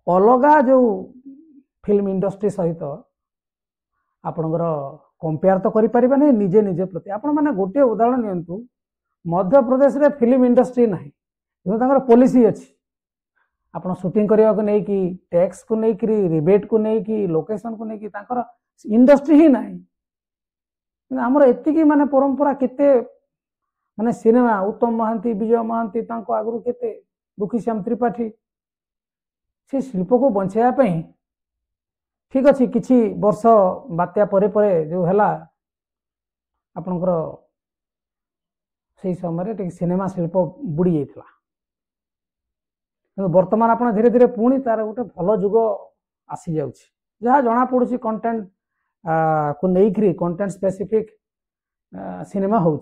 अलगा जो फिल्म इंडस्ट्री सहित आपणकर कंपेयर तो करि परिबा नै निजे निजे प्रति आपण माने गोटे उदाहरण नियंतु मध्य प्रदेश रे फिल्म इंडस्ट्री नाही किंतु तांकर पॉलिसी अछि आपण शूटिंग करिया को नै कि टैक्स को नै कि रिबेट को नै कि लोकेशन को नै कि तांकर इंडस्ट्री ही नाही हमर एति की माने परंपरा केते माने सिनेमा उत्तम महांती विजय महांती तांको आगरु केते दुखीश्याम त्रिपाठी से शिल्प को बंचाया पई ठीक अच्छे किसी वर्ष बात्या परे परे जो है आपणकर से समय सिनेमा शिल्प बुड़ी जाता वर्तमान आप धीरे धीरे पुणी तार गोटे भल जुग आसी जहाँ जना पड़ी कंटेंट को लेकर कंटेंट स्पेसिफिक सिनेमा हो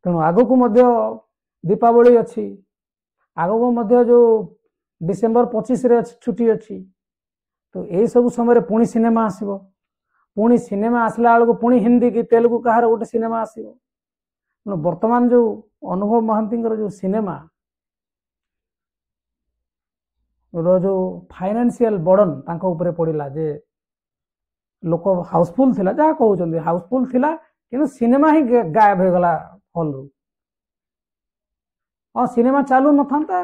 तेणु आग को दीपावली अच्छी आग को जो डिसेम्बर 25 रे छुट्टी अच्छी तो यही सब समय पुणी सिनेमा आसो पुणी सिनेमा आसला बेलू पुणी हिंदी कि तेलुगु कहार गोटे सिनेमा आसो वर्तमान जो अनुभव महांती जो सिनेमा जो फाइनेंशियल बर्डन तांको ऊपर पड़ला जे लोक हाउसफुल थिला जहाँ कहते हाउसफुल थिला कि सिनेमा ही गायब हो गला हॉल रू और सिनेमा चालू न था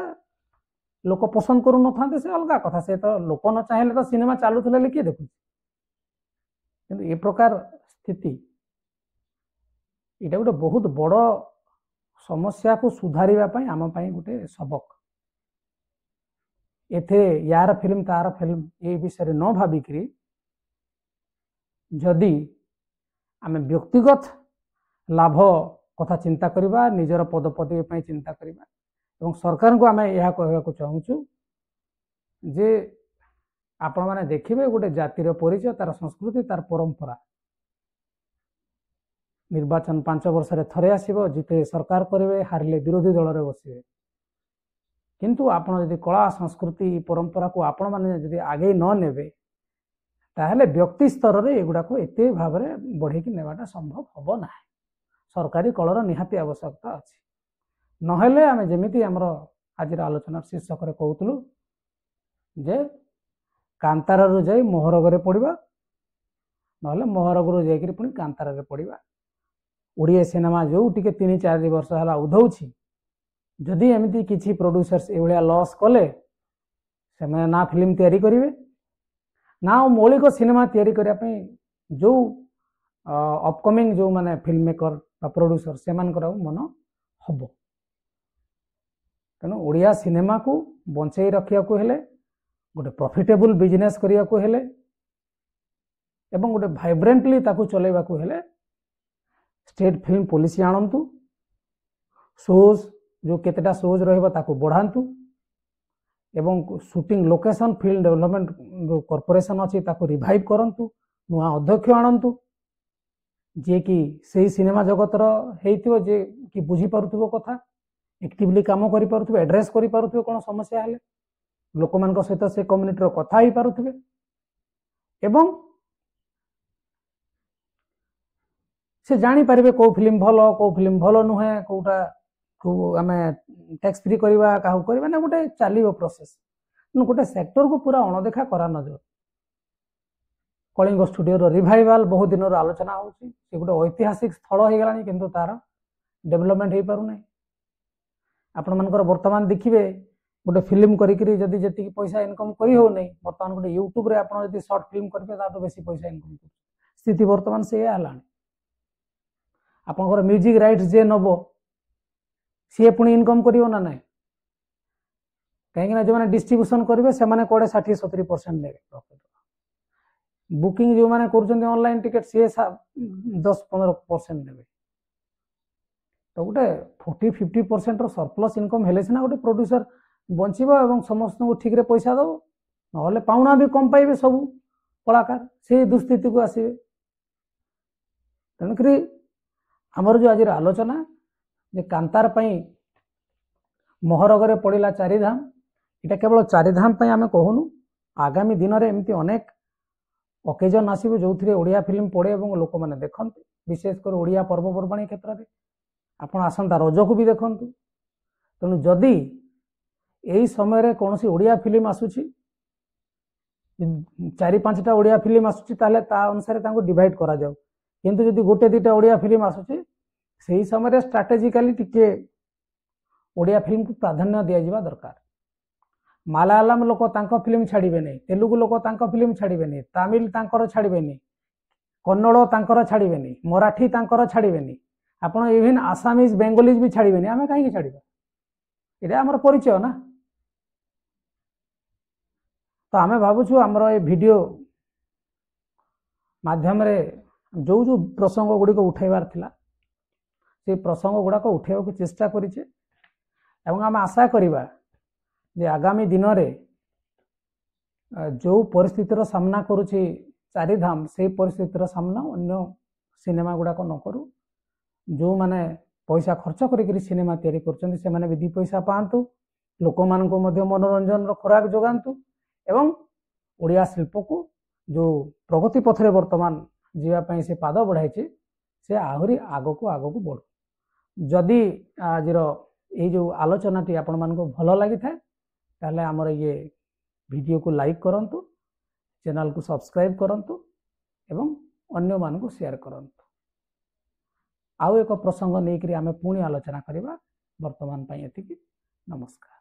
लोक पसंद करू न से अलग कथा से तो लोक न चाहिए तो सिनेमा चालू थे किए देखु किंतु ए प्रकार स्थिति यहाँ गोटे बहुत बड़ समस्या को सुधारिबा आम गोटे सबक एथे यार फिल्म तार फिल्म ये विषय न भाविकी जदि आम व्यक्तिगत लाभ कथा चिंता करबा निजर पदपदवी चिंता करबा एवं सरकार को आम यह कहवाक चाहूँ जे आपण मैंने देखिए गोटे जातिर परिचय तार संस्कृति तार परंपरा निर्वाचन 5 वर्ष थे आसो जिते सरकार करेंगे हारिले विरोधी दल में बसवे किंतु आपण यदि कला संस्कृति परंपरा को आपण मैंने जदि आगे न नेबे ताहले व्यक्ति स्तर में एगुड़ा को एत भाव में बढ़ेकी नेबाटा संभव हम ना सरकारी कलर निहाती आवश्यकता अच्छी नहेले आम जमीती आमर आज आलोचना शीर्षक कहूलु जे कांतार रु जाई मोहरगरे पड़वा ना मोहरग रु जाकि पुणी कांतार पड़वा ओडिया सिनेमा जो टी 3-4 वर्ष है उधौची जदि एमती किसी प्रोड्यूसर्स ये लॉस कले से ना फिल्म तैयारी करेंगे ना मौलिक सिनेमा तैयारी करने जो अपकमिंग जो माने फिल्म मेकर प्रोड्यूसर से मन हम तेणु ओडिया सिनेमा को बंचाई रखा गोटे प्रॉफिटेबल बिजनेस करने को हेले एवं गोटे वाइब्रेंटली ताकू चलेबा को हेले स्टेट फिल्म पॉलिसी आणंतु शोज जो केतेटा शोज रहबा ताकू बढ़ांतु एवं शूटिंग लोकेशन फिल्म डेवलपमेंट जो कॉर्पोरेशन अच्छी ताकू रिवाइव करंतु नुआ अध्यक्ष आणंतु जे कि सही सिनेमा जगतर हेइथिबो जे कि बुझी पारुथिबो कथा एक्टिवली काम करि पारुथिबो एड्रेस करि पारुथिबो कोन समस्या हेले लोक मानक सहित से कम्युनिटी रो कथा ही पारुथिबे एवं से जानी पारिबे को फिल्म भलो नुहे कोटा को आमे टैक्स फ्री करवा काहू करबा ना गोटे चलिबो प्रोसेस गोटे सेक्टर को पूरा अणदेखा करा नजर कलिंग स्टूडियो रो रिवाइवल बहुत दिन आलोचना होची से गोटे ऐतिहासिक स्थल हो गलानी किंतु तार डेवलपमेंट हो पारु नै आपण मानकर वर्तमान देखिबे गोटे फिल्म करिकरी जदी जति पैसा इनकम करी हो नै वर्तमान गोटे यूट्यूब रे आपण जदी शॉर्ट फिल्म करबे तातो बेसी पैसा इनकम कर स्थिति वर्तमान से हलानी आपनकर म्यूजिक राइट्स जे नबो सी पुणी इनकम करियो ना नै कहीं जो मैंने डिस्ट्रीब्यूशन करेंगे से मैंने कोड़े 60-70% ने प्रॉफिट बुकिंग जो मैंने कर ऑनलाइन टिकट सी 10-15% ने तो गोटे 40-50% सरप्लस इनकम हेले सिना गोटे प्रोड्यूसर बंचब और समस्त को ठीक रे पैसा दब ना पाउना भी कम पाइबे सब कलाकार से दुस्थिति को आसवे तेणुक आमर जो आज आलोचना जे कांतार पई महरगरे पड़िला चारिधाम इटा केवल चारिधाम पई आमे कहूनु आगामी दिन में एमती अनेक ओकेजन आसवे जो थी ओडिया फिल्म पड़े और लोक मैंने देखते विशेषकर ओडिया पर्वपर्वाणी क्षेत्र में आपण आसंता रज को भी देखु तेणु जदि यही समय कौन सी ओडिया फिल्म आसूची 4-5टा ओडिया फिल्म आसूची ताले ता अनुसार तांको डिवाइड करा जाऊ किंतु जदि गोटे 2टा ओडिया फिल्म आसूची सही समय स्ट्राटेजिकली टिके ओडिया फिल्म को प्राधान्य दिया जावा दरकार मालायालम लोक तांको फिल्म छाड़िबे नहीं तेलुगु लोक तांको फिल्म छाड़िबे नहीं तमिल तांकर छाड़िबे नहीं कन्नड़ तांकर छाड़िबे नहीं मराठी तांकर छाड़िबे नहीं आपण इवन आसामीज बेंगोलीज भी छाड़िबे नहीं आमे काहे छाड़िबा एटा हमर परिचय ना तो आमे भाबुछु हमर ए वीडियो माध्यम रे जो जो प्रसंग गुडी को उठाइबार थिला से प्रसंग गुडा को उठाइबा को चेष्टा करिचे एवं आम आशा करिबा जे आगामी दिन में जो परिस्थितिर सामना करुछि चारिधाम से परिस्थितिर सामना अन्य सिनेमा गुड़ाक न करू जो माने पैसा खर्च करी सिनेमा तैयारी करछन्ति से माने भी 2 पैसा पांतु लोक मानको मध्य मनोरंजन रो खोराक जोगांतु एवं ओडिया शिल्प को जो प्रगति पथरे वर्तमान जीवा पई से पाद बढ़ाइछि से आहुरी आगो को बढ़ जदि आज ये जो आलोचनाटी आपण मानको भलो लागि थाए ताले हमर ये वीडियो को लाइक करंतु चैनल को सब्सक्राइब करंतु एवं अन्य मान को शेयर करंतु आउ एक प्रसंग नहीं करी आमे पुणी आलोचना करिबा वर्तमान पई एतिकी नमस्कार।